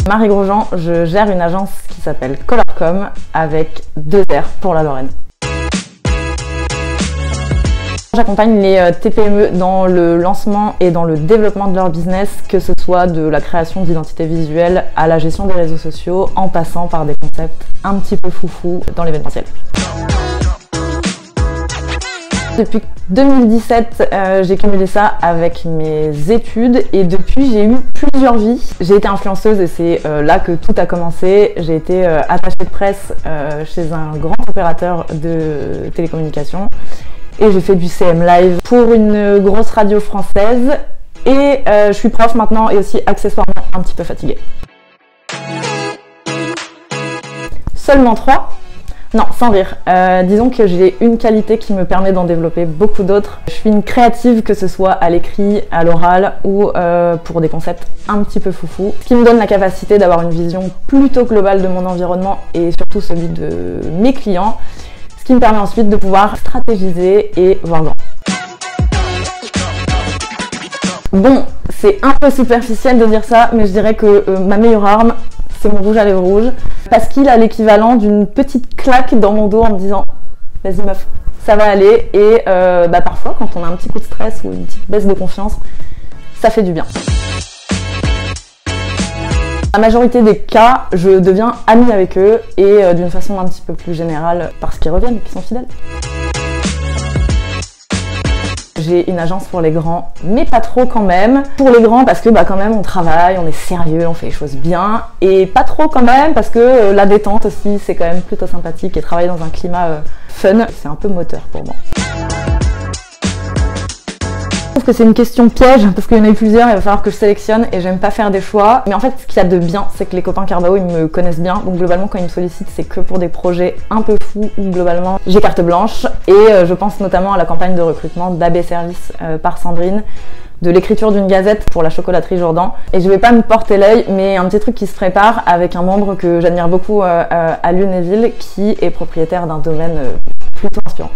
Marie Grosjean, je gère une agence qui s'appelle Colorcom avec 2 R pour la Lorraine. J'accompagne les TPME dans le lancement et dans le développement de leur business, que ce soit de la création d'identité visuelle à la gestion des réseaux sociaux, en passant par des concepts un petit peu foufou dans l'événementiel. Depuis 2017, j'ai cumulé ça avec mes études et depuis j'ai eu plusieurs vies. J'ai été influenceuse et c'est là que tout a commencé. J'ai été attachée de presse chez un grand opérateur de télécommunications et j'ai fait du CM live pour une grosse radio française et je suis prof maintenant et aussi accessoirement un petit peu fatiguée. Seulement 3? Non, sans rire. Disons que j'ai une qualité qui me permet d'en développer beaucoup d'autres. Je suis une créative, que ce soit à l'écrit, à l'oral ou pour des concepts un petit peu foufou. Ce qui me donne la capacité d'avoir une vision plutôt globale de mon environnement et surtout celui de mes clients. Ce qui me permet ensuite de pouvoir stratégiser et voir grand. Bon, c'est un peu superficiel de dire ça, mais je dirais que ma meilleure arme, c'est mon rouge à lèvres rouge, parce qu'il a l'équivalent d'une petite claque dans mon dos en me disant « Vas-y meuf, ça va aller » et parfois quand on a un petit coup de stress ou une petite baisse de confiance, ça fait du bien. La majorité des cas, je deviens amie avec eux et d'une façon un petit peu plus générale parce qu'ils reviennent, qu'ils sont fidèles. J'ai une agence pour les grands, mais pas trop quand même. Pour les grands parce que quand même on travaille, on est sérieux, on fait les choses bien. Et pas trop quand même parce que la détente aussi c'est quand même plutôt sympathique et travailler dans un climat fun, c'est un peu moteur pour moi. Je trouve que c'est une question piège parce qu'il y en a eu plusieurs, il va falloir que je sélectionne et j'aime pas faire des choix. Mais en fait, ce qu'il y a de bien, c'est que les copains Carbao, ils me connaissent bien. Donc globalement, quand ils me sollicitent, c'est que pour des projets un peu fous où globalement, j'ai carte blanche. Et je pense notamment à la campagne de recrutement d'AB Service par Sandrine, de l'écriture d'une gazette pour la chocolaterie Jourdan. Et je vais pas me porter l'œil, mais un petit truc qui se prépare avec un membre que j'admire beaucoup à Lunéville, qui est propriétaire d'un domaine plutôt inspirant.